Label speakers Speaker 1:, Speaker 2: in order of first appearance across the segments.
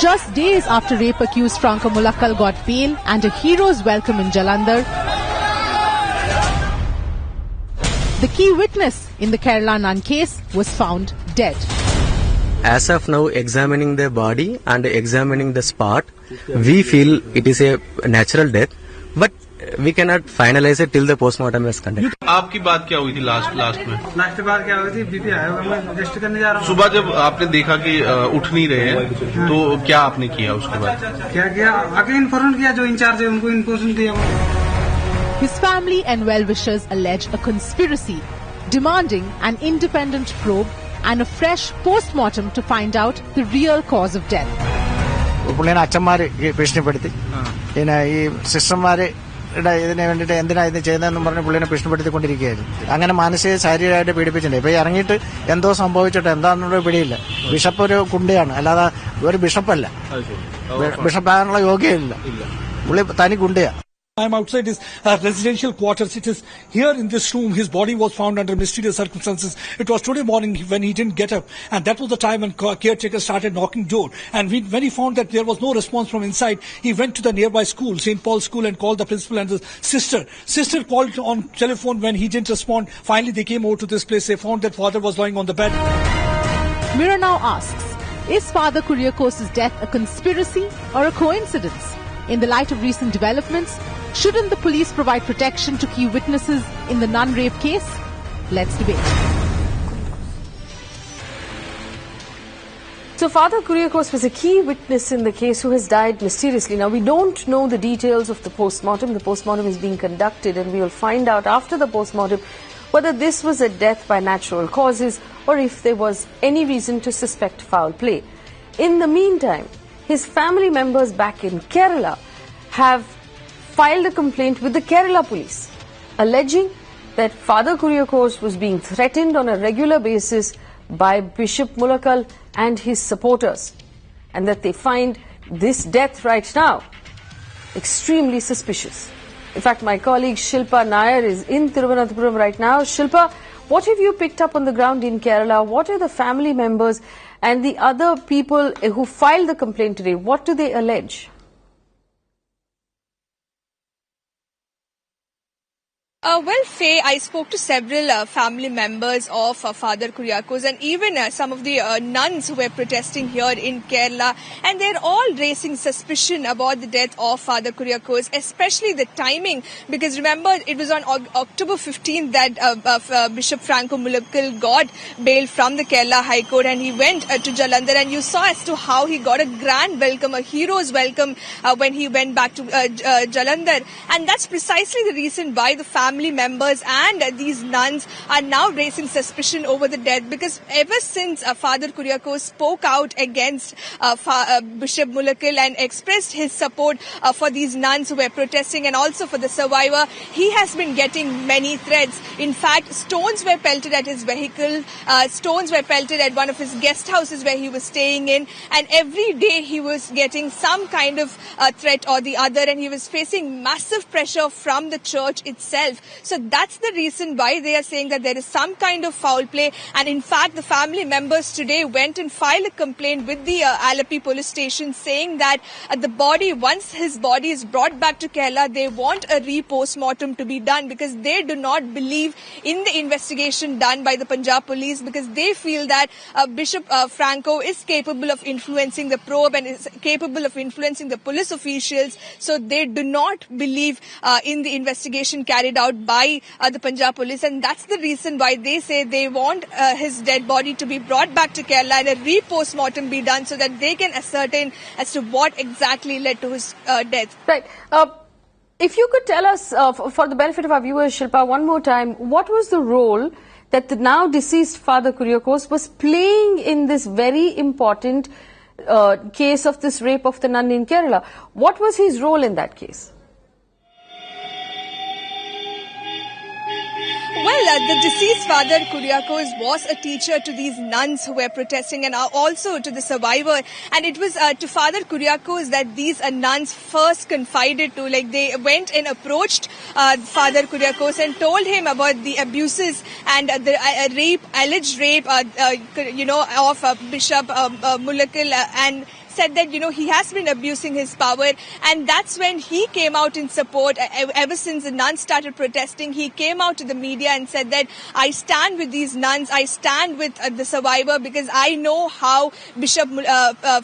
Speaker 1: Just days after rape accused Franco Mulakkal got bail and a hero's welcome in Jalandhar, the key witness in the Kerala nun case was found dead.
Speaker 2: As of now, examining the body and examining the spot, we feel it is a natural death, but we cannot finalize it till the postmortem is conducted.
Speaker 3: आपकी बात क्या हुई थी last में?
Speaker 4: Last बात क्या हुई थी? बीपी आया होगा, मैं टेस्ट करने जा रहा हूँ।
Speaker 3: सुबह जब आपने देखा कि उठ नहीं रहे हैं, तो क्या आपने किया उसके बाद?
Speaker 4: क्या किया? आगे इन्फॉर्म किया, जो इंचार्ज है उनको इन्फॉर्मेशन दिया।
Speaker 1: His family and well-wishers allege a conspiracy, demanding an independent probe and a fresh post-mortem to find out the real cause of death.
Speaker 5: പുള്ളിനെ അച്ഛന്മാര് ഭീഷണിപ്പെടുത്തി, പിന്നെ ഈ സിസ്റ്റർമാര് ഇതിന് വേണ്ടിയിട്ട് എന്തിനാ ഇത് ചെയ്യുന്നതെന്നും പറഞ്ഞ് പുള്ളിനെ ഭീഷണിപ്പെടുത്തിക്കൊണ്ടിരിക്കുകയായിരുന്നു. അങ്ങനെ മാനസിക ശാരീരികമായിട്ട് പീഡിപ്പിച്ചിട്ടുണ്ട്. ഇപ്പൊ ഇറങ്ങിയിട്ട് എന്തോ സംഭവിച്ചിട്ട് എന്താണെന്നുള്ള പിടിയില്ല. ബിഷപ്പ് ഒരു കുണ്ടിയാണ്, അല്ലാതെ ഒരു ബിഷപ്പല്ല, ബിഷപ്പാകാനുള്ള യോഗ്യമില്ല. പുള്ളി തനി കുണ്ടിയാ.
Speaker 6: I'm outside his residential quarters. It is here in this room. His body was found under mysterious circumstances. It was today morning when he didn't get up, and that was the time when caretaker started knocking door. And when he found that there was no response from inside, he went to the nearby school, St. Paul's School, and called the principal and the sister. Sister called on telephone. When he didn't respond, finally they came over to this place. They found that father was lying on the bed.
Speaker 1: Mirror now asks, is Father Kuriakose's death a conspiracy or a coincidence? In the light of recent developments, shouldn't the police provide protection to key witnesses in the nun rape case? Let's debate.
Speaker 7: So Father Kuriakose was a key witness in the case who has died mysteriously. Now, we don't know the details of the postmortem. The postmortem is being conducted, and we will find out after the postmortem whether this was a death by natural causes or if there was any reason to suspect foul play. In the meantime, his family members back in Kerala have filed a complaint with the Kerala police, alleging that Father Kuriakose was being threatened on a regular basis by Bishop Mulakkal and his supporters, and that they find this death right now extremely suspicious. In fact, my colleague Shilpa Nair is in Thiruvananthapuram right now. Shilpa, what have you picked up on the ground in Kerala? What are the family members and the other people who filed the complaint today? What do they allege?
Speaker 8: Well, Faye, I spoke to several family members of Father Kuriakose and even some of the nuns who were protesting here in Kerala, and they're all raising suspicion about the death of Father Kuriakose, especially the timing, because remember, it was on October 15th that Bishop Franco Mulakkal got bail from the Kerala High Court, and he went to Jalandhar, and you saw as to how he got a grand welcome, a hero's welcome when he went back to Jalandhar, and that's precisely the reason why the family members and these nuns are now raising suspicion over the death, because ever since Father Kuriakose spoke out against Bishop Mulakkal and expressed his support for these nuns who were protesting and also for the survivor, he has been getting many threats. In fact, stones were pelted at his vehicle, stones were pelted at one of his guest houses where he was staying in, and every day he was getting some kind of threat or the other, and he was facing massive pressure from the church itself. So that's the reason why they are saying that there is some kind of foul play. And in fact, the family members today went and filed a complaint with the Alapi police station, saying that the body, once his body is brought back to Kerala, they want a re-post-mortem to be done, because they do not believe in the investigation done by the Punjab police, because they feel that Bishop Franco is capable of influencing the probe and is capable of influencing the police officials. So they do not believe in the investigation carried out by the Punjab police, and that's the reason why they say they want his dead body to be brought back to Kerala and a re-post-mortem be done, so that they can ascertain as to what exactly led to his death.
Speaker 7: Right. If you could tell us, for the benefit of our viewers, Shilpa, one more time, what was the role that the now deceased Father Kuriakose was playing in this very important case of this rape of the nun in Kerala? What was his role in that case?
Speaker 8: Well, the deceased Father Kuriakose was a teacher to these nuns who were protesting, and also to the survivor. And it was to Father Kuriakose that these nuns first confided to. Like, they went and approached Father Kuriakose and told him about the abuses and the alleged rape, of Bishop Mulakkal, and said that, he has been abusing his power, and that's when he came out in support. Ever since the nuns started protesting, he came out to the media and said that I stand with these nuns, I stand with the survivor, because I know how Bishop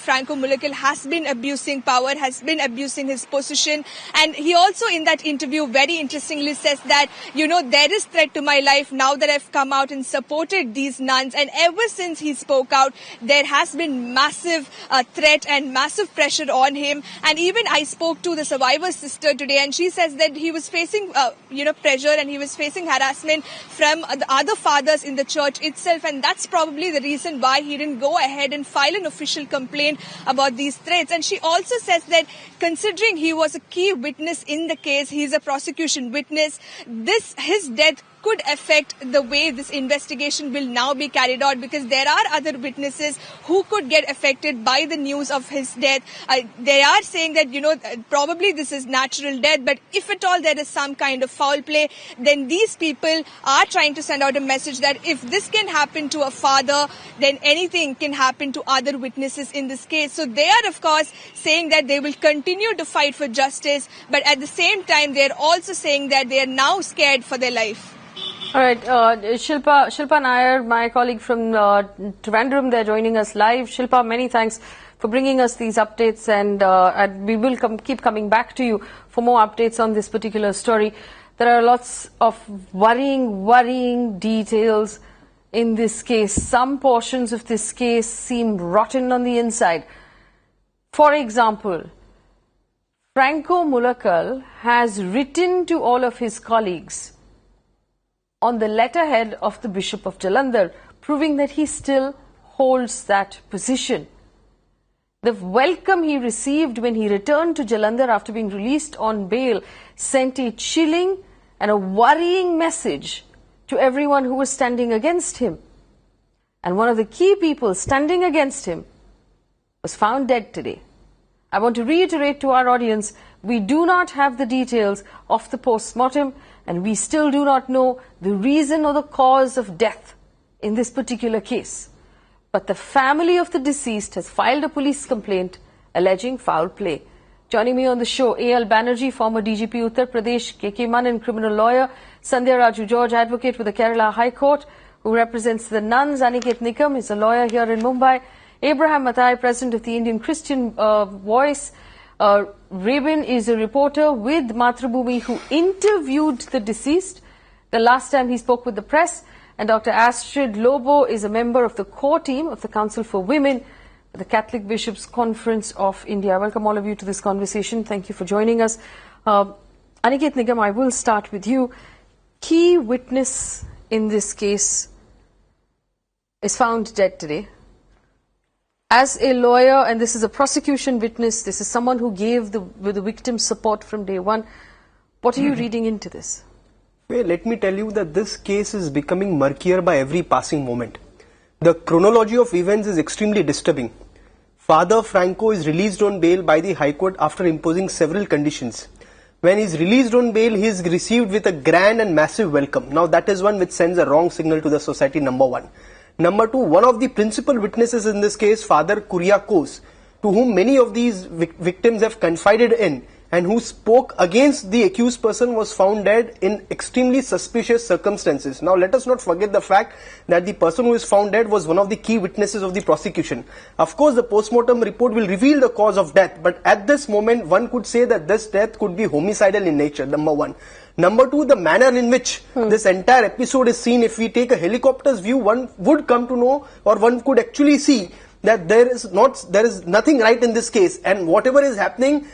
Speaker 8: Franco Mulakkal has been abusing power, has been abusing his position. And he also in that interview very interestingly says that, there is threat to my life now that I've come out and supported these nuns. And ever since he spoke out, there has been massive threat and massive pressure on him. And even I spoke to the survivor's sister today, and she says that he was facing, pressure, and he was facing harassment from the other fathers in the church itself. And that's probably the reason why he didn't go ahead and file an official complaint about these threats. And she also says that considering he was a key witness in the case, he's a prosecution witness, his death could affect the way this investigation will now be carried out, because there are other witnesses who could get affected by the news of his death. They are saying that, probably this is natural death, but if at all there is some kind of foul play, then these people are trying to send out a message that if this can happen to a father, then anything can happen to other witnesses in this case. So they are, of course, saying that they will continue to fight for justice, but at the same time, they are also saying that they are now scared for their life.
Speaker 7: All right, Shilpa Nair, my colleague from Trivandrum, they're joining us live. Shilpa, many thanks for bringing us these updates, and we will keep coming back to you for more updates on this particular story. There are lots of worrying details in this case. Some portions of this case seem rotten on the inside. For example, Franco Mulakkal has written to all of his colleagues on the letterhead of the Bishop of Jalandhar, proving that he still holds that position. The welcome he received when he returned to Jalandhar after being released on bail sent a chilling and a worrying message to everyone who was standing against him. And one of the key people standing against him was found dead today. I want to reiterate to our audience, we do not have the details of the post-mortem, and we still do not know the reason or the cause of death in this particular case. But the family of the deceased has filed a police complaint alleging foul play. Joining me on the show, A.L. Banerjee, former DGP Uttar Pradesh, K.K. Manan, criminal lawyer, Sandhya Raju George, advocate with the Kerala High Court, who represents the nuns. Aniket Nikam is a lawyer here in Mumbai. Abraham Mathai, president of the Indian Christian Voice. Rabin is a reporter with Mathrubhumi who interviewed the deceased the last time he spoke with the press. And Dr. Astrid Lobo is a member of the core team of the Council for Women at the Catholic Bishops' Conference of India. Welcome all of you to this conversation. Thank you for joining us. Aniket Nigam, I will start with you. Key witness in this case is found dead today. As a lawyer, and this is a prosecution witness, this is someone who gave the victim support from day one. What are you reading into this?
Speaker 9: Well, let me tell you that this case is becoming murkier by every passing moment. The chronology of events is extremely disturbing. Father Franco is released on bail by the High Court after imposing several conditions. When he is released on bail, he is received with a grand and massive welcome. Now that is one which sends a wrong signal to the society, number one. Number two, one of the principal witnesses in this case, Father Kuriakose, to whom many of these victims have confided in and who spoke against the accused person, was found dead in extremely suspicious circumstances. Now let us not forget the fact that the person who is found dead was one of the key witnesses of the prosecution. Of course, the post-mortem report will reveal the cause of death, but at this moment one could say that this death could be homicidal in nature, number one. Number two, the manner in which this entire episode is seen. If we take a helicopter's view, one would come to know, or one could actually see, that there is nothing right in this case, and whatever is happening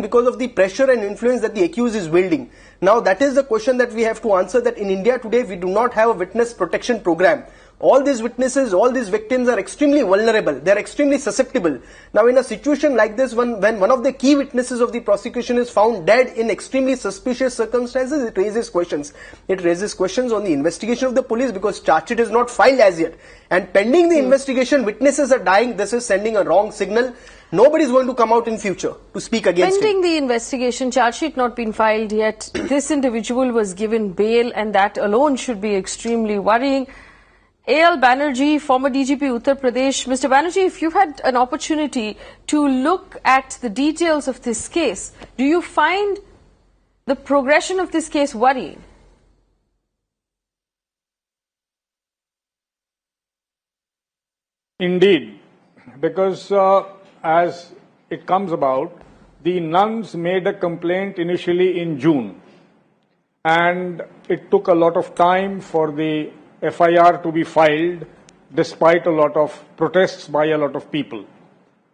Speaker 9: because of the pressure and influence that the accused is wielding. Now that is the question that we have to answer, that in India today we do not have a witness protection program. All these witnesses, all these victims are extremely vulnerable. They are extremely susceptible. Now in a situation like this, when one of the key witnesses of the prosecution is found dead in extremely suspicious circumstances, it raises questions. It raises questions on the investigation of the police, because charge sheet is not filed as yet. And pending the investigation, witnesses are dying. This is sending a wrong signal. Nobody is going to come out in future to speak against him.
Speaker 7: Pending the investigation, charge sheet not been filed yet. This individual was given bail, and that alone should be extremely worrying. A.L. Banerjee, former DGP Uttar Pradesh. Mr. Banerjee, if you had an opportunity to look at the details of this case, do you find the progression of this case worrying?
Speaker 10: Indeed, because as it comes about, the nuns made a complaint initially in June, and it took a lot of time for the FIR to be filed despite a lot of protests by a lot of people.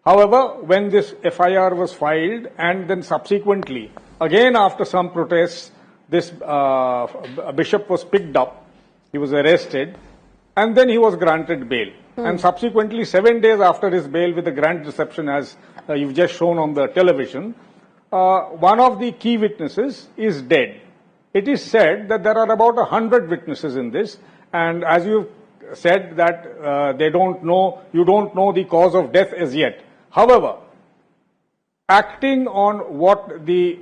Speaker 10: However, when this FIR was filed and then subsequently, again after some protests, this bishop was picked up, he was arrested, and then he was granted bail. And subsequently, 7 days after his bail with a grand reception, as you've just shown on the television, one of the key witnesses is dead. It is said that there are about 100 witnesses in this, and as you said that you don't know the cause of death as yet. However, acting on what the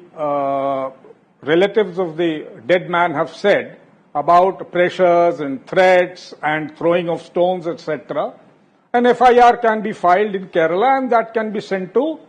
Speaker 10: relatives of the dead man have said about pressures and threats and throwing of stones, etc., an FIR can be filed in Kerala and that can be sent to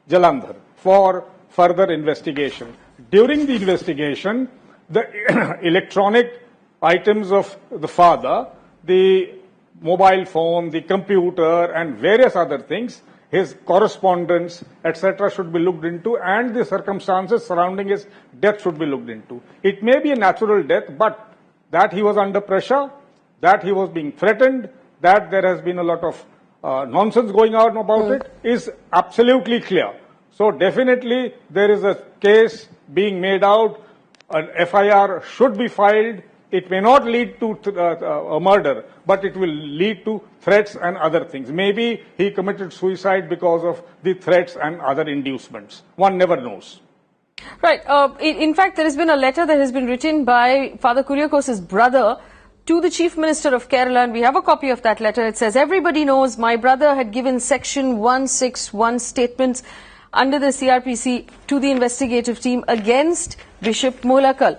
Speaker 10: Jalandhar for further investigation. During the investigation, the electronic items of the father, the mobile phone, the computer, and various other things, his correspondence, etc., should be looked into, and the circumstances surrounding his death should be looked into. It may be a natural death, but that he was under pressure, that he was being threatened, that there has been a lot of nonsense going on about it is absolutely clear. So definitely there is a case being made out, an FIR should be filed. It may not lead to a murder, but it will lead to threats and other things. Maybe he committed suicide because of the threats and other inducements. One never knows.
Speaker 7: Right. In fact, there has been a letter that has been written by Father Kuriakose's brother to the Chief Minister of Kerala, and we have a copy of that letter. It says, everybody knows my brother had given Section 161 statements under the CRPC to the investigative team against Bishop Mulakkal,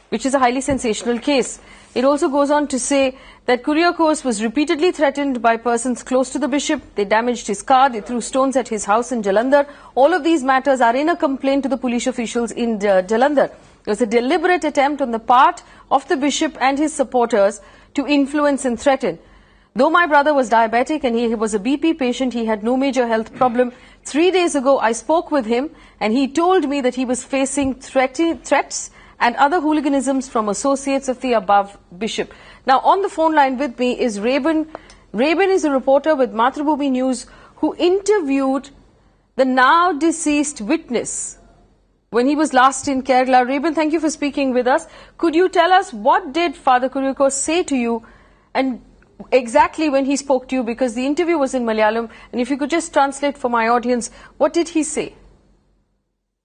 Speaker 7: which is a highly sensational case. It also goes on to say that Kuriakose was repeatedly threatened by persons close to the bishop. They damaged his car. They threw stones at his house in Jalandhar. All of these matters are in a complaint to the police officials in Jalandhar. It was a deliberate attempt on the part of the bishop and his supporters to influence and threaten. Though my brother was diabetic and he was a BP patient, he had no major health problem. 3 days ago, I spoke with him and he told me that he was facing threats and other hooliganisms from associates of the above bishop. Now, on the phone line with me is Reben. Reben is a reporter with Mathrubhumi News who interviewed the now deceased witness when he was last in Kerala. Reben, thank you for speaking with us. Could you tell us what did Father Kuriakose say to you and exactly when he spoke to you, because the interview was in Malayalam, and if you could just translate for my audience, what did he say?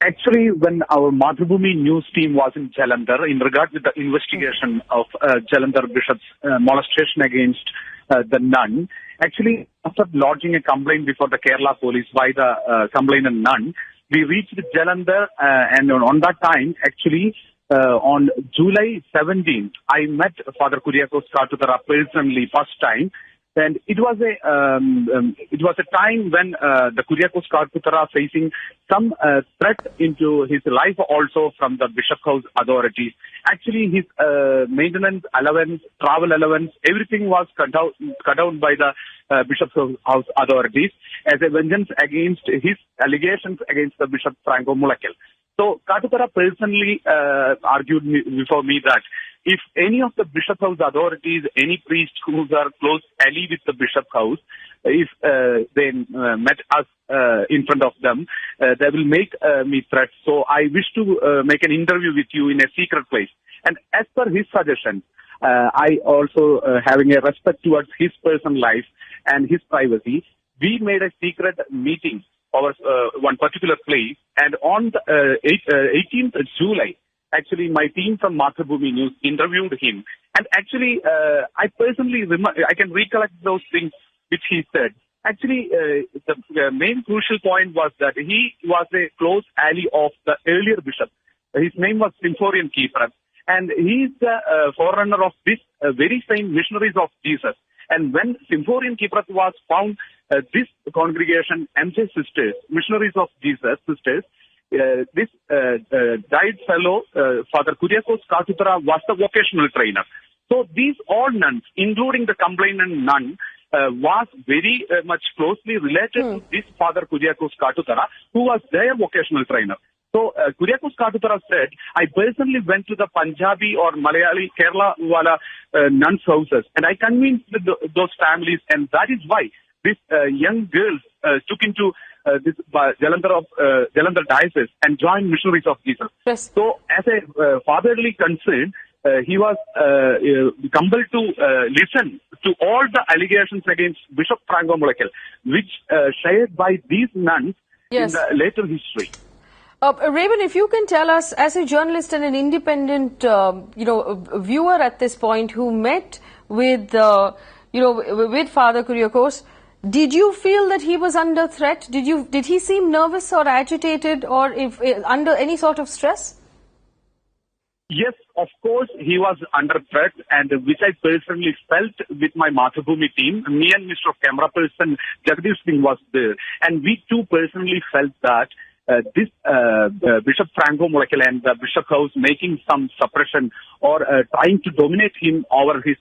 Speaker 11: Actually, when our Mathrubhumi News team was in Jalandhar, in regard with the investigation of Jalandhar Bishop's molestation against the nun, actually, after lodging a complaint before the Kerala police by the complainant nun, we reached Jalandhar, and on that time, actually, on July 17th, I met Father Kuriakose personally first time. And it was a time when the Kuriakose Karputara facing some threat into his life also from the Bishop House authorities. Actually, his maintenance allowance, travel allowance, everything was cut down by the Bishop House authorities as a vengeance against his allegations against the Bishop Franco Mulakkal. So Karputara personally argued before me that if any of the Bishop House authorities, any priest who are close ally with the Bishop House, if they met us in front of them, they will make me threats. So I wish to make an interview with you in a secret place. And as per his suggestion, I also having a respect towards his personal life and his privacy, we made a secret meeting over one particular place. And on the 18th July, actually, my team from Mathrubhumi News interviewed him. And actually, I personally I can recollect those things which he said. Actually, the main crucial point was that he was a close ally of the earlier bishop. His name was Symphorian Keeper. and he is the forerunner of this very same missionaries of Jesus. And when Symphorian Kiprat was found, this congregation, MJ Sisters, missionaries of Jesus Sisters, this died fellow, Father Kuriakose Katutara, was the vocational trainer. So these all nuns, including the complainant nun, was very much closely related to this Father Kuriakose Katutara, who was their vocational trainer. So Kuriakose Katutara said, I personally went to the Punjabi or Malayali, Kerala wala nuns' houses, and I convinced those families, and that is why these young girls took into this Jalandhar diocese and joined missionaries of Jesus.
Speaker 7: Yes.
Speaker 11: So as a fatherly concern, he was compelled to listen to all the allegations against Bishop Franco Mulakkal, which shared by these nuns in the later history.
Speaker 7: Raven, if you can tell us, as a journalist and an independent, viewer at this point who met with, with Father Kuriakose, did you feel that he was under threat? Did he seem nervous or agitated or under any sort of stress?
Speaker 11: Yes, of course, he was under threat, and which I personally felt with my Mathabhumi team. Me and Mr. Camera person Jagdish Singh was there, and we too personally felt that this Bishop Franco Mulakkal and the Bishop House making some suppression or trying to dominate him over his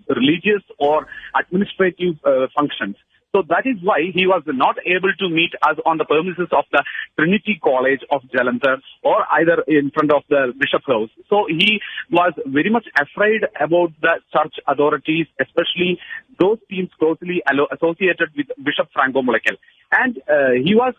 Speaker 11: religious or administrative functions. So that is why he was not able to meet us on the premises of the Trinity College of Jalandhar or either in front of the Bishop House. So he was very much afraid about the church authorities, especially those teams closely associated with Bishop Franco Mulakkal. And he was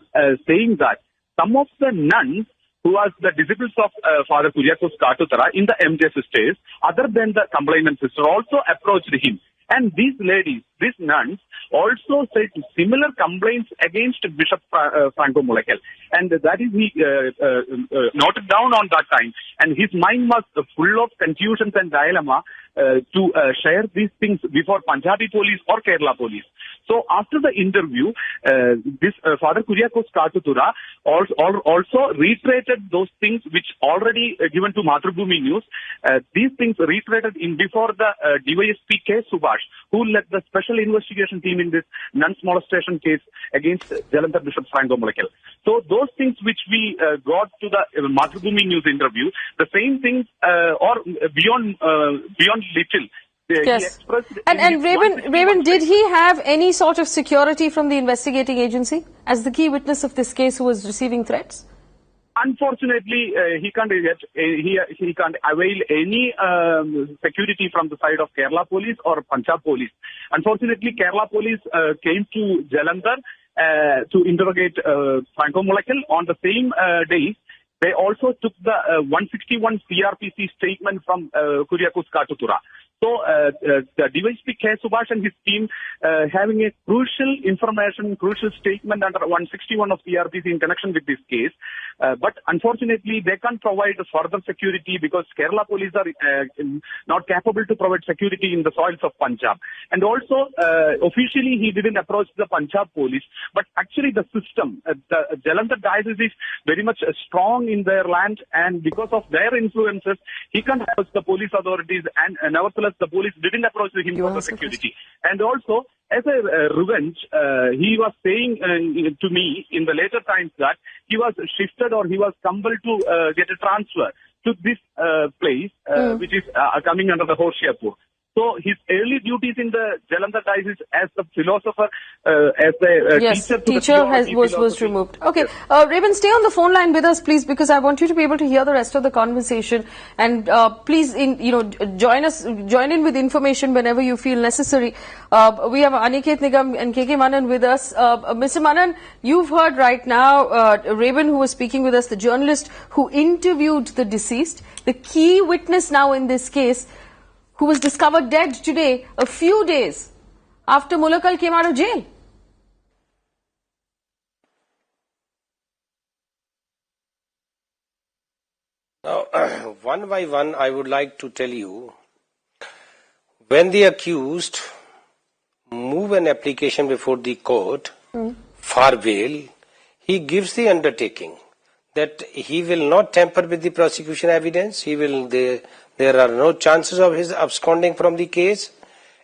Speaker 11: saying that some of the nuns who was the disciples of Father Kuriakose Katutara in the MJ Sisters, other than the complainant sister, also approached him. And these ladies, these nuns, also said similar complaints against Bishop Franco Mulakkal. And that is he noted down on that time. And his mind was full of confusions and dilemma to share these things before Punjabi police or Kerala police. So after the interview, this Father Kuriakose Katutara also reiterated those things which already given to Mathrubhumi News. These things reiterated in before the DYSP K. Subhash, who led the special investigation team in this nuns molestation case against Jalandhar Bishop Franco Mulakkal. So those things which we got to the Mathrubhumi News interview, the same things or beyond little.
Speaker 7: Yes. And Raven, did he have any sort of security from the investigating agency as the key witness of this case who was receiving threats?
Speaker 11: Unfortunately, he can't avail any security from the side of Kerala police or Punjab police. Unfortunately, Kerala police came to Jalandhar to interrogate Franco Mulakkal on the same day. They also took the 161 CRPC statement from Kuriakose Katutara. So, the DYSP K. Subhash and his team having a crucial information, crucial statement under 161 of CRPC in connection with this case. But unfortunately, they can't provide further security because Kerala police are not capable to provide security in the soils of Punjab. And also, officially, he didn't approach the Punjab police. But actually, the system, the Jalandhar diocese is very much strong in their land. And because of their influences, he can't approach the police authorities. And nevertheless, the police didn't approach him for the security. And also, as a revenge, he was saying to me in the later times that he was shifted or he was compelled to get a transfer to this place, which is coming under the Hoshiapur. So his early duties in the Jalandhar diocese as a philosopher, as a teacher
Speaker 7: was removed. Okay, Raven, stay on the phone line with us, please, because I want you to be able to hear the rest of the conversation. And please, join in with information whenever you feel necessary. We have Aniket Nigam and KK Manan with us. Mr. Manan, you've heard right now Raven, who was speaking with us, the journalist who interviewed the deceased, the key witness now in this case, who was discovered dead today, a few days after Mulakkal came out of jail.
Speaker 12: Now, one by one, I would like to tell you, when the accused move an application before the court for bail, he gives the undertaking that he will not tamper with the prosecution evidence. There are no chances of his absconding from the case,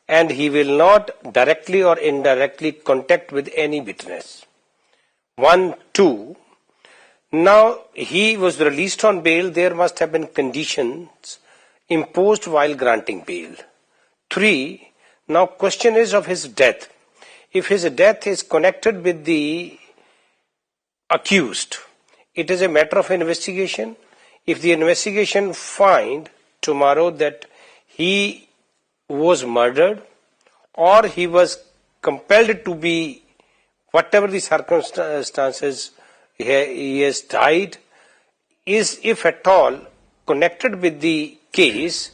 Speaker 12: and he will not directly or indirectly contact with any witness. 1, 2. Now he was released on bail. There must have been conditions imposed while granting bail. 3. Now question is of his death. If his death is connected with the accused, it is a matter of investigation. If the investigation find tomorrow that he was murdered or he was compelled to be, whatever the circumstances, he has died, is if at all connected with the case,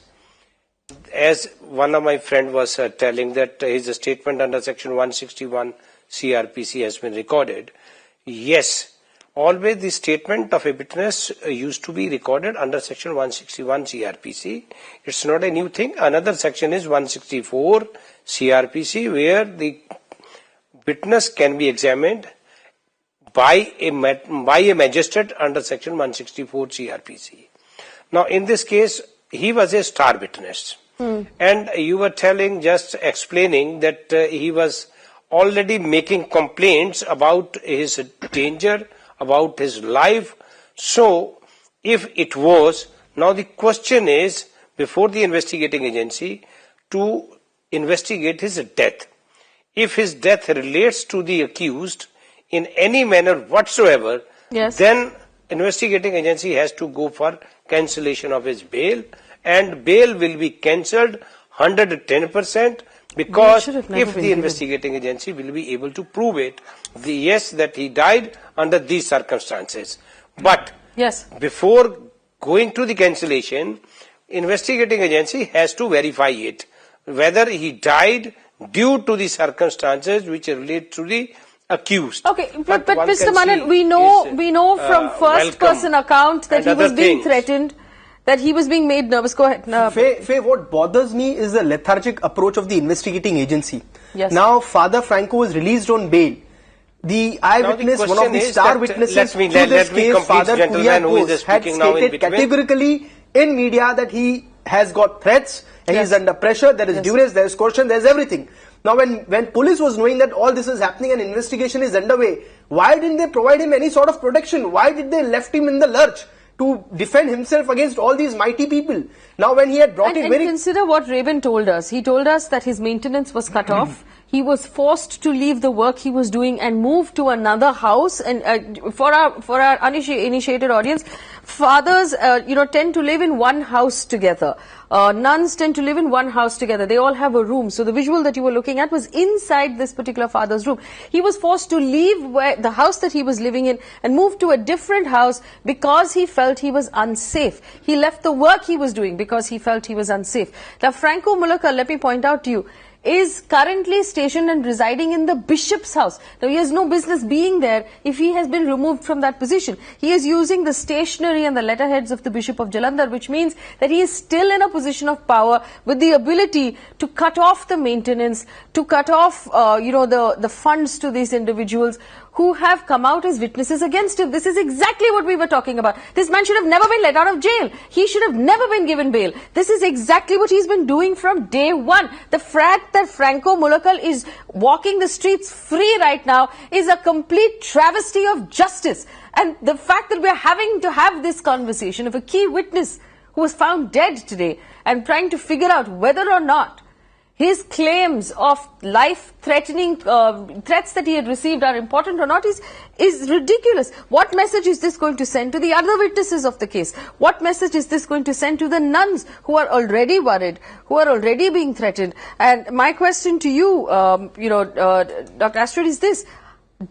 Speaker 12: as one of my friend was telling that his statement under section 161 CRPC has been recorded. Yes, always the statement of a witness used to be recorded under section 161 CRPC. It's not a new thing. Another section is 164 CRPC, where the witness can be examined by a magistrate under section 164 CRPC. Now in this case, he was a star witness. And you were just explaining that he was already making complaints about his danger, about his life. So if it was, now the question is before the investigating agency to investigate his death. If his death relates to the accused in any manner whatsoever, then investigating agency has to go for cancellation of his bail, and bail will be cancelled 110%, because if the investigating agency will be able to prove it, yes, that he died under these circumstances. But before going to the cancellation, investigating agency has to verify it, whether he died due to the circumstances which relate to the accused.
Speaker 7: Okay, but Mr. Manan, we know from first-person account that he was being threatened, that he was being made nervous. Go ahead.
Speaker 9: Faye, what bothers me is the lethargic approach of the investigating agency. Now, Father Franco was released on bail. The eyewitness, one of the star witnesses to this case, Father Kuriakose, had stated categorically in media that he has got threats, and he is under pressure, there is duress, there is coercion, there is everything. Now, when police was knowing that all this is happening and investigation is underway, why didn't they provide him any sort of protection? Why did they left him in the lurch to defend himself against all these mighty people? Now, when he had brought it very...
Speaker 7: And consider what Raven told us. He told us that his maintenance was cut off. He was forced to leave the work he was doing and move to another house. And for our uninitiated audience, fathers, tend to live in one house together. Nuns tend to live in one house together. They all have a room. So the visual that you were looking at was inside this particular father's room. He was forced to leave the house that he was living in and move to a different house because he felt he was unsafe. He left the work he was doing because he felt he was unsafe. Now, Franco Mulakkal, let me point out to you, is currently stationed and residing in the bishop's house. Now, he has no business being there if he has been removed from that position. He is using the stationery and the letterheads of the Bishop of Jalandhar, which means that he is still in a position of power with the ability to cut off the maintenance, to cut off, the funds to these individuals who have come out as witnesses against him. This is exactly what we were talking about. This man should have never been let out of jail. He should have never been given bail. This is exactly what he's been doing from day one. The fact that Franco Mulakkal is walking the streets free right now is a complete travesty of justice. And the fact that we're having to have this conversation of a key witness who was found dead today and trying to figure out whether or not his claims of life-threatening threats that he had received are important or not is ridiculous. What message is this going to send to the other witnesses of the case? What message is this going to send to the nuns who are already worried, who are already being threatened? And my question to you, Dr. Astrid, is this.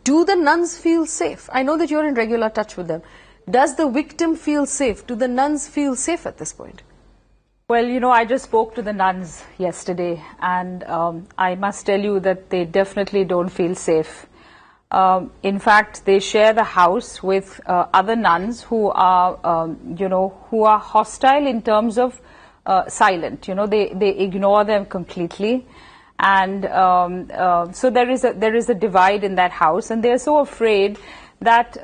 Speaker 7: Do the nuns feel safe? I know that you're in regular touch with them. Does the victim feel safe? Do the nuns feel safe at this point?
Speaker 13: Well, I just spoke to the nuns yesterday, and I must tell you that they definitely don't feel safe. In fact, they share the house with other nuns who are, who are hostile in terms of silent. They ignore them completely, and so there is a divide in that house, and they are so afraid that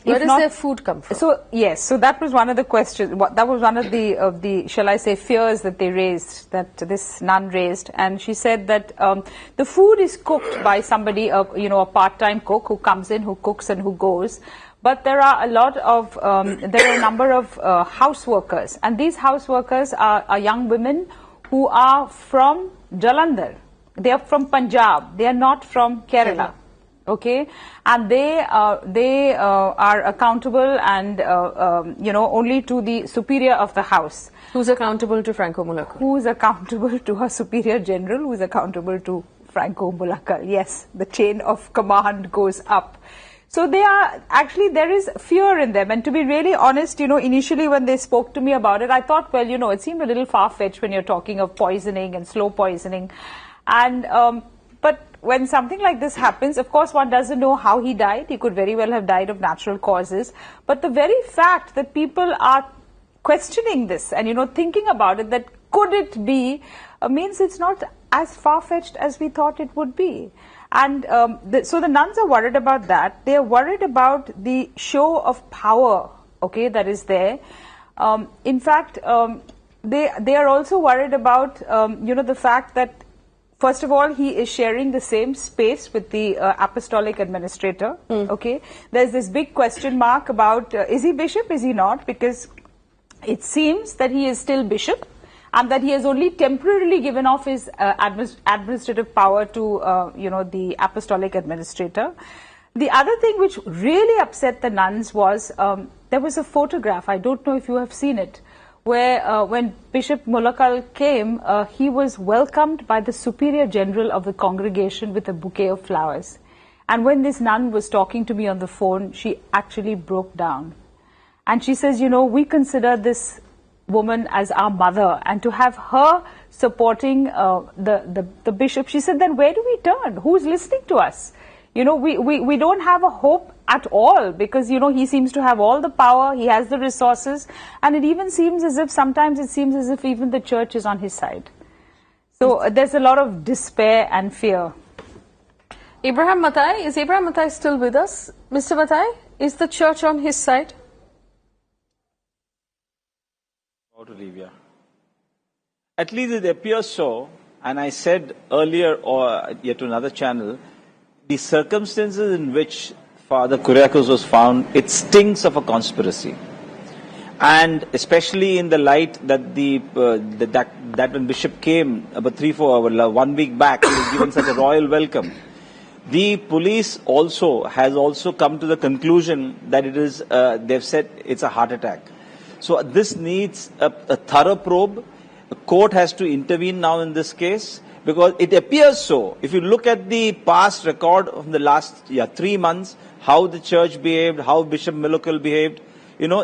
Speaker 7: Where does their food come from?
Speaker 13: So yes, so that was one of the questions. That was one of the shall I say fears that they raised, that this nun raised, and she said that the food is cooked by somebody, a part-time cook who comes in, who cooks and who goes. But there are a number of house workers, and these house workers are young women who are from Jalandhar. They are from Punjab. They are not from Kerala. Okay, and they are accountable and only to the superior of the house.
Speaker 7: Who's accountable to Franco Mulakkal?
Speaker 13: Who's accountable to her superior general? Who's accountable to Franco Mulakkal? Yes, the chain of command goes up. So there is fear in them. And to be really honest, initially when they spoke to me about it, I thought, well, it seemed a little far-fetched when you're talking of poisoning and slow poisoning. And but when something like this happens, of course, one doesn't know how he died. He could very well have died of natural causes. But the very fact that people are questioning this and, thinking about it, that could it be, means it's not as far-fetched as we thought it would be. And so the nuns are worried about that. They are worried about the show of power, okay, that is there. In fact, they are also worried about, the fact that, first of all, he is sharing the same space with the apostolic administrator. Okay, there's this big question mark about is he bishop, is he not? Because it seems that he is still bishop, and that he has only temporarily given off his administrative power to the apostolic administrator. The other thing which really upset the nuns was there was a photograph. I don't know if you have seen it, where when Bishop Mulakkal came, he was welcomed by the superior general of the congregation with a bouquet of flowers. And when this nun was talking to me on the phone, she actually broke down. And she says, we consider this woman as our mother, and to have her supporting the bishop, she said, then where do we turn? Who's listening to us? We don't have a hope at all, because, he seems to have all the power, he has the resources, and it even seems as if, sometimes it seems as if even the church is on his side. So there's a lot of despair and fear.
Speaker 7: Abraham Matai, is Abraham Matai still with us? Mr. Matai, is the church on his side?
Speaker 14: At least it appears so, and I said earlier, or yet to another channel, the circumstances in which Father Kuriakose was found, it stinks of a conspiracy. And especially in the light that that when Bishop came about 1 week back, he was given such a royal welcome. The police has also come to the conclusion that it is, they've said it's a heart attack. So this needs a thorough probe. The court has to intervene now in this case, because it appears so. If you look at the past record of the last 3 months, how the church behaved, how Bishop Mulakkal behaved,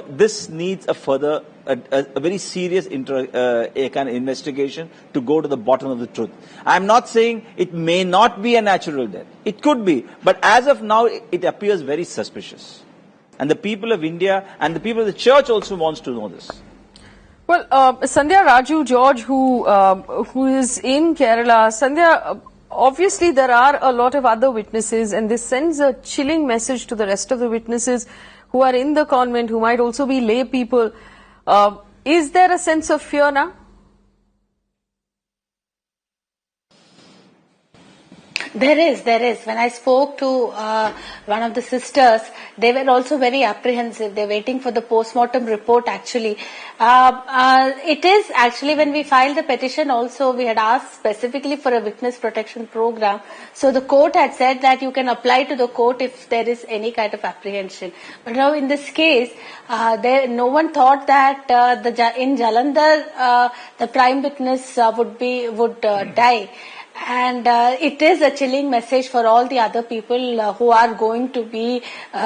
Speaker 14: this needs a further, a very serious kind of investigation to go to the bottom of the truth. I'm not saying it may not be a natural death. It could be. But as of now, it appears very suspicious. And the people of India and the people of the church also wants to know this.
Speaker 7: Well, Sandhya Raju George, who is in Kerala, Sandhya, obviously there are a lot of other witnesses, and this sends a chilling message to the rest of the witnesses who are in the convent, who might also be lay people. Is there a sense of fear now?
Speaker 15: There is. When I spoke to one of the sisters, they were also very apprehensive. They're waiting for the post-mortem report actually. It is actually, when we filed the petition also, we had asked specifically for a witness protection program. So the court had said that you can apply to the court if there is any kind of apprehension. But now in this case, no one thought that in Jalandhar the prime witness would die. And it is a chilling message for all the other people who are going to be, who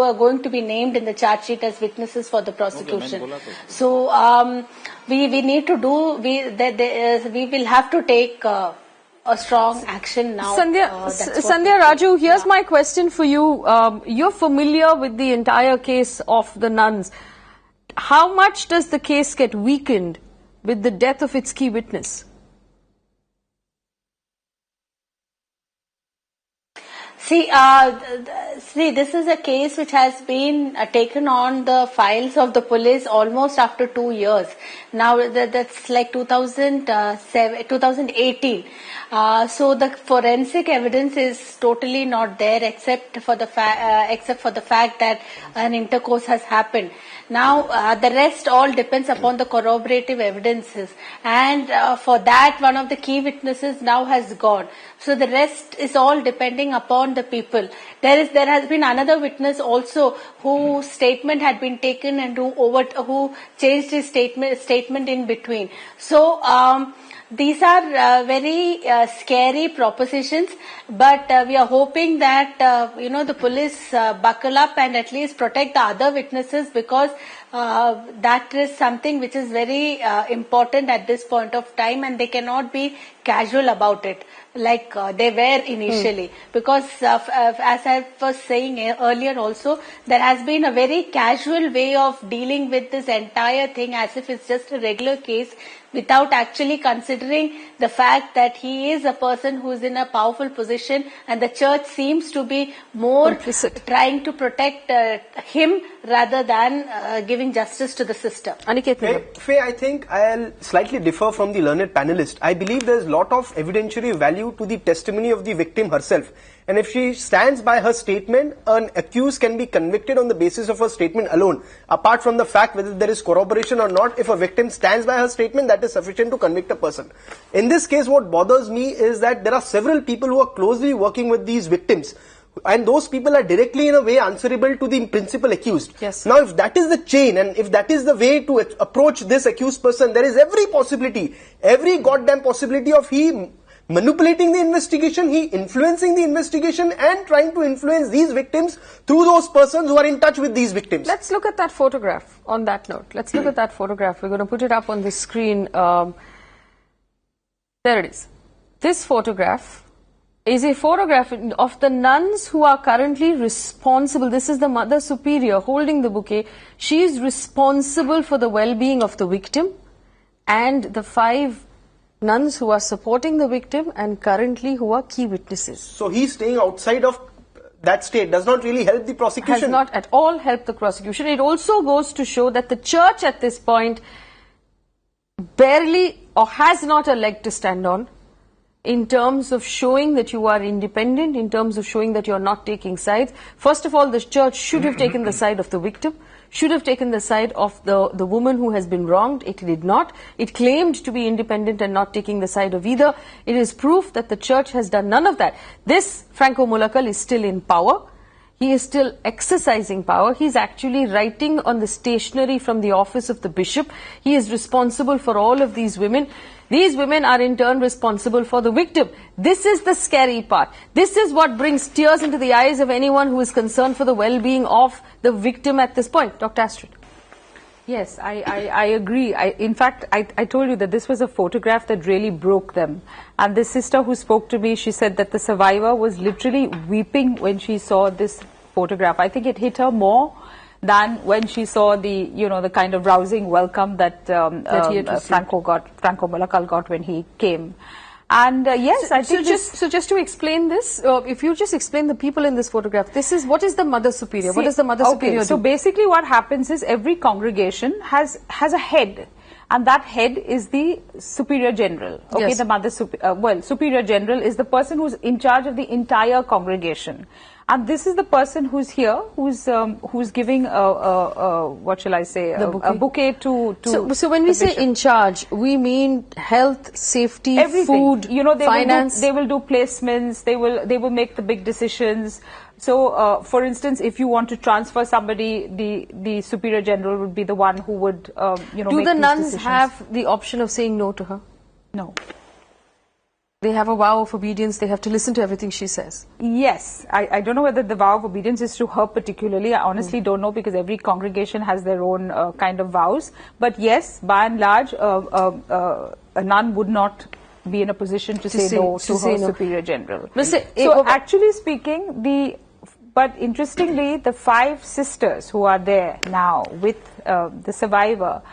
Speaker 15: are going to be named in the charge sheet as witnesses for the prosecution. So we need to do. We will have to take a strong action now.
Speaker 7: Sandhya Raju, here's my question for you. You're familiar with the entire case of the nuns. How much does the case get weakened with the death of its key witness?
Speaker 15: See, this is a case which has been taken on the files of the police almost after 2 years. Now that's like 2018. So the forensic evidence is totally not there, except for the fact that an intercourse has happened. Now the rest all depends upon the corroborative evidences, and for that one of the key witnesses now has gone. So the rest is all depending upon the people. There has been another witness also whose statement had been taken and who changed his statement in between. So these are very scary propositions, but we are hoping that the police buckle up and at least protect the other witnesses, because that is something which is very important at this point of time, and they cannot be casual about it like they were initially. Because as I was saying earlier also, there has been a very casual way of dealing with this entire thing as if it's just a regular case, without actually considering the fact that he is a person who is in a powerful position, and the church seems to be more trying to protect him rather than giving justice to the system.
Speaker 9: Faye, I think I'll slightly differ from the learned panelist. I believe there's a lot of evidentiary value to the testimony of the victim herself. And if she stands by her statement, an accused can be convicted on the basis of her statement alone. Apart from the fact whether there is corroboration or not, if a victim stands by her statement, that is sufficient to convict a person. In this case, what bothers me is that there are several people who are closely working with these victims, and those people are directly in a way answerable to the principal accused.
Speaker 7: Yes.
Speaker 9: Now, if that is the chain, and if that is the way to approach this accused person, there is every goddamn possibility of he manipulating the investigation, he influencing the investigation, and trying to influence these victims through those persons who are in touch with these victims.
Speaker 7: Let's look at that photograph on that note. Let's look at that photograph. We're going to put it up on the screen. There it is. This photograph is a photograph of the nuns who are currently responsible. This is the Mother Superior holding the bouquet. She is responsible for the well-being of the victim, and the 5 nuns who are supporting the victim and currently who are key witnesses.
Speaker 9: So he's staying outside of that state does not really help the prosecution.
Speaker 7: Has not at all helped the prosecution. It also goes to show that the church at this point barely or has not a leg to stand on in terms of showing that you are independent, in terms of showing that you are not taking sides. First of all, the church should have taken the side of the victim, should have taken the side of the woman who has been wronged. It did not. It claimed to be independent and not taking the side of either. It is proof that the church has done none of that. This Franco Mulakkal is still in power. He is still exercising power. He is actually writing on the stationery from the office of the bishop. He is responsible for all of these women. These women are in turn responsible for the victim. This is the scary part. This is what brings tears into the eyes of anyone who is concerned for the well-being of the victim at this point. Dr. Astrid.
Speaker 13: Yes, I agree. In fact, I told you that this was a photograph that really broke them. And this sister who spoke to me, she said that the survivor was literally weeping when she saw this photograph. I think it hit her more than when she saw the, the kind of rousing welcome that Franco Mulakkal got when he came. And yes, I think
Speaker 7: just to explain this, if you just explain the people in this photograph, what is the Mother Superior? What does the Mother Superior do?
Speaker 13: So basically what happens is every congregation has a head, and that head is the Superior General. Okay, yes. The Mother Superior General is the person who's in charge of the entire congregation. And this is the person who's here, who's giving what shall I say, a bouquet to
Speaker 7: So when we say in charge, we mean health, safety,
Speaker 13: everything.
Speaker 7: Food, finance.
Speaker 13: They will do placements. They will make the big decisions. So, for instance, if you want to transfer somebody, the Superior General would be the one who would
Speaker 7: Do the nuns have the option of saying no to her?
Speaker 13: No.
Speaker 7: They have a vow of obedience. They have to listen to everything she says.
Speaker 13: Yes. I don't know whether the vow of obedience is to her particularly. I honestly don't know, because every congregation has their own kind of vows. But yes, by and large, a nun would not be in a position to say no to her Superior General. So actually speaking, but interestingly, the 5 sisters who are there now with the survivor,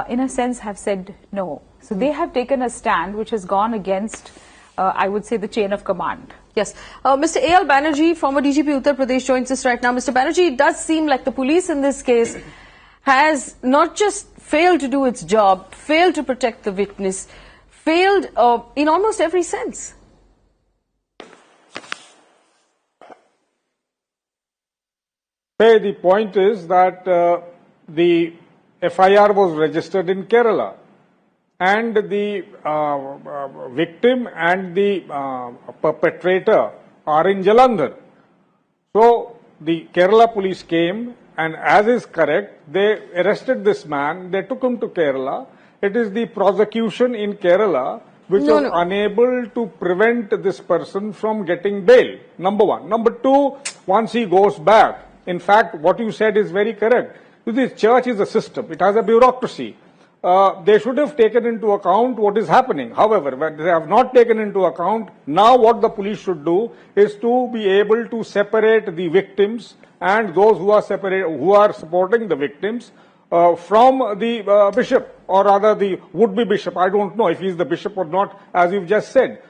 Speaker 13: in a sense, have said no. So they have taken a stand which has gone against, I would say, the chain of command.
Speaker 7: Yes. Mr. A.L. Banerjee, former DGP Uttar Pradesh, joins us right now. Mr. Banerjee, it does seem like the police in this case has not just failed to do its job, failed to protect the witness, failed in almost every sense.
Speaker 10: The point is that the FIR was registered in Kerala, and the victim and the perpetrator are in Jalandhar. So the Kerala police came, and as is correct, they arrested this man, they took him to Kerala. It is the prosecution in Kerala which was unable to prevent this person from getting bail, number one. Number two, once he goes back, in fact, what you said is very correct. This church is a system. It has a bureaucracy. They should have taken into account what is happening. However, when they have not taken into account, now what the police should do is to be able to separate the victims and those who are supporting the victims from the bishop, or rather the would-be bishop. I don't know if he is the bishop or not, as you've just said.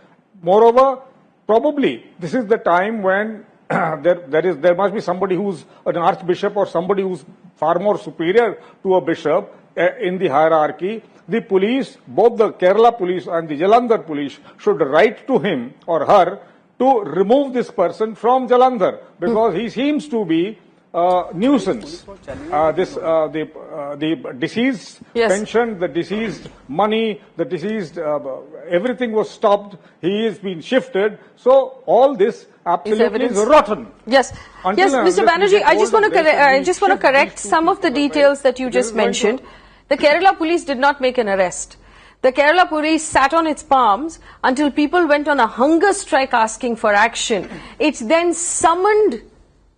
Speaker 10: Moreover, probably this is the time when there must be somebody who's an archbishop or somebody who's far more superior to a bishop in the hierarchy. The police, both the Kerala police and the Jalandhar police, should write to him or her to remove this person from Jalandhar, because he seems to be nuisance. The deceased pension, the deceased money, the deceased everything was stopped. He has been shifted. So all this absolutely is rotten.
Speaker 7: Yes, yes, Mr. Banerjee, I just want to correct some of the details that you just mentioned. The Kerala police did not make an arrest. The Kerala police sat on its palms until people went on a hunger strike asking for action. It then summoned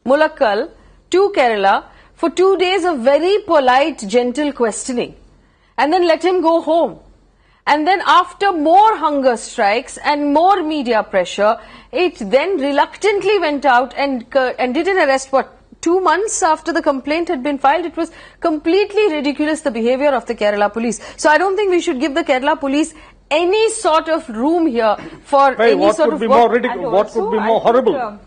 Speaker 7: Mulakkal to Kerala for 2 days of very polite, gentle questioning, and then let him go home. And then after more hunger strikes and more media pressure, it then reluctantly went out and did an arrest, 2 months after the complaint had been filed. It was completely ridiculous, the behavior of the Kerala police. So I don't think we should give the Kerala police any sort of room here for any sort of...
Speaker 10: What could be more horrible?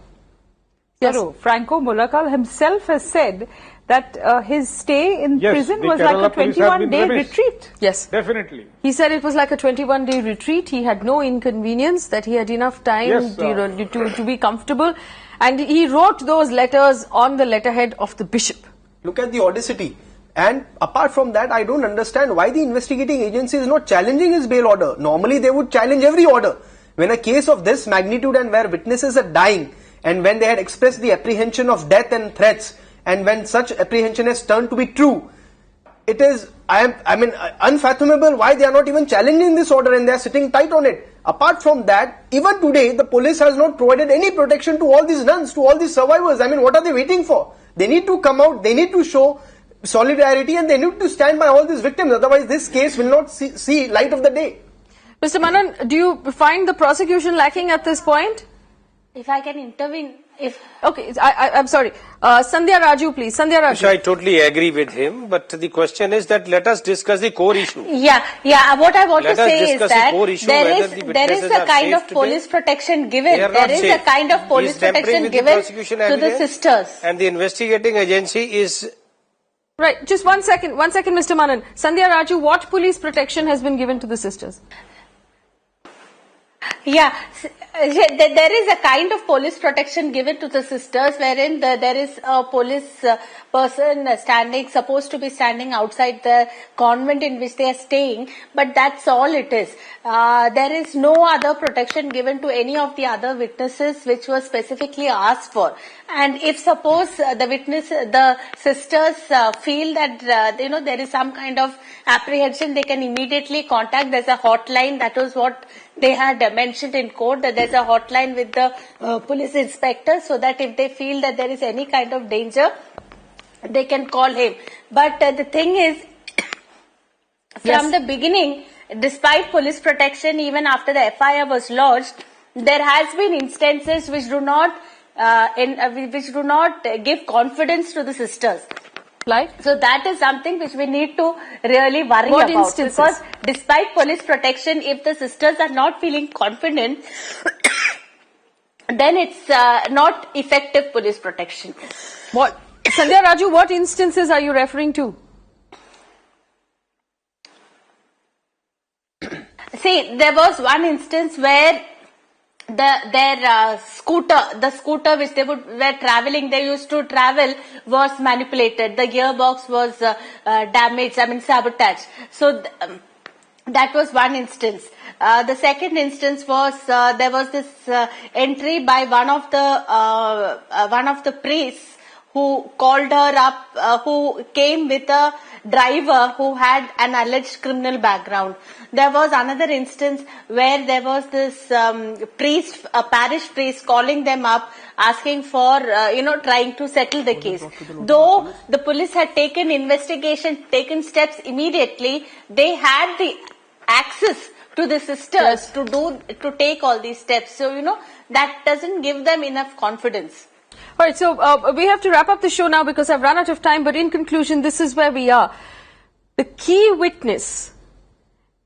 Speaker 13: Yes. Franco Mulakkal himself has said that his stay in prison was like a 21-day retreat.
Speaker 7: Yes.
Speaker 10: Definitely.
Speaker 7: He said it was like a 21-day retreat. He had no inconvenience, that he had enough time to be comfortable. And he wrote those letters on the letterhead of the bishop.
Speaker 9: Look at the audacity. And apart from that, I don't understand why the investigating agency is not challenging his bail order. Normally, they would challenge every order. When a case of this magnitude and where witnesses are dying, and when they had expressed the apprehension of death and threats, and when such apprehension has turned to be true, it is, unfathomable why they are not even challenging this order and they are sitting tight on it. Apart from that, even today, the police has not provided any protection to all these nuns, to all these survivors. What are they waiting for? They need to come out, they need to show solidarity, and they need to stand by all these victims. Otherwise, this case will not see light of the day.
Speaker 7: Mr. Manan, do you find the prosecution lacking at this point?
Speaker 15: If I can intervene,
Speaker 7: Okay, I'm sorry. Sandhya Raju, please. Sandhya Raju.
Speaker 12: I totally agree with him, but the question is that let us discuss the core issue.
Speaker 15: Yeah. What I want to say is that there is a kind of police protection given. There is a kind of police protection given to the sisters.
Speaker 12: And the investigating agency is...
Speaker 7: Right, just 1 second, Mr. Manan. Sandhya Raju, what police protection has been given to the sisters?
Speaker 15: Yeah, there is a kind of police protection given to the sisters, wherein there is a police person supposed to be standing outside the convent in which they are staying, but that's all it is. There is no other protection given to any of the other witnesses which was specifically asked for. And if suppose the sisters feel that there is some kind of apprehension, they can immediately contact. There's a hotline. That was what they had mentioned in court, that there's a hotline with the police inspector, so that if they feel that there is any kind of danger, they can call him. But the thing is, from the beginning, despite police protection, even after the FIR was lodged, there has been instances which do not give confidence to the sisters.
Speaker 7: Like?
Speaker 15: So that is something which we need to really worry about.
Speaker 7: Instances?
Speaker 15: Because despite police protection, if the sisters are not feeling confident, then it's not effective police protection.
Speaker 7: What, Sandhya Raju, what instances are you referring to?
Speaker 15: See, there was one instance where the scooter which they were traveling, they used to travel, was manipulated. The gearbox was damaged, sabotaged. So that was one instance. The second instance was there was this entry by one of the priests who called her up, who came with a driver who had an alleged criminal background. There was another instance where there was this priest, a parish priest, calling them up, asking for, trying to settle the case. Though the police had taken steps immediately, they had the access to the sisters to take all these steps. So, that doesn't give them enough confidence.
Speaker 7: All right, so we have to wrap up the show now because I've run out of time. But in conclusion, this is where we are. The key witness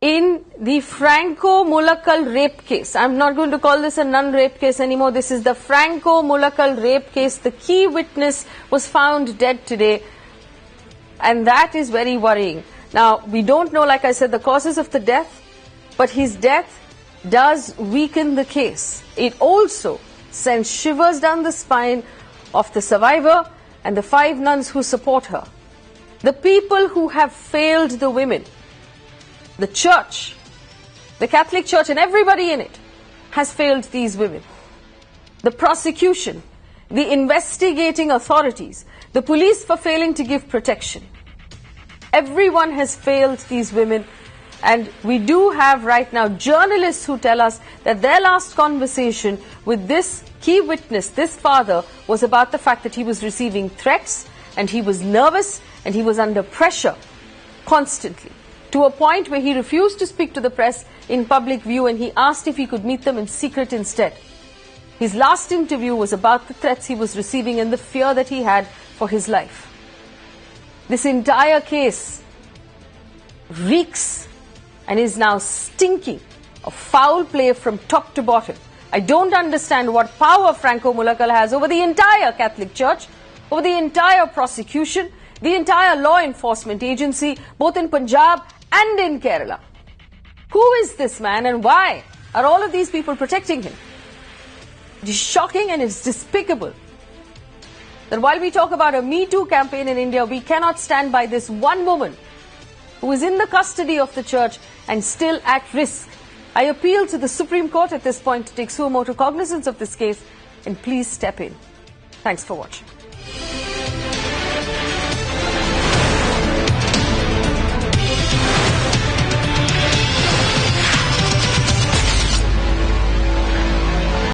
Speaker 7: in the Franco Mulakkal rape case. I'm not going to call this a nun rape case anymore. This is the Franco Mulakkal rape case. The key witness was found dead today. And that is very worrying. Now, we don't know, like I said, the causes of the death. But his death does weaken the case. It also sends shivers down the spine of the survivor and the 5 nuns who support her. The people who have failed the women, the church, the Catholic Church and everybody in it has failed these women. The prosecution, the investigating authorities, the police for failing to give protection. Everyone has failed these women. And we do have right now journalists who tell us that their last conversation with this key witness, this father, was about the fact that he was receiving threats and he was nervous and he was under pressure constantly, to a point where he refused to speak to the press in public view and he asked if he could meet them in secret instead. His last interview was about the threats he was receiving and the fear that he had for his life. This entire case reeks and is now stinking of foul play from top to bottom. I don't understand what power Franco Mulakkal has over the entire Catholic Church, over the entire prosecution, the entire law enforcement agency, both in Punjab and in Kerala. Who is this man and why are all of these people protecting him? It is shocking and it's despicable that while we talk about a Me Too campaign in India, we cannot stand by this one woman who is in the custody of the church and still at risk. I appeal to the Supreme Court at this point to take suo motu cognizance of this case and please step in. Thanks for watching.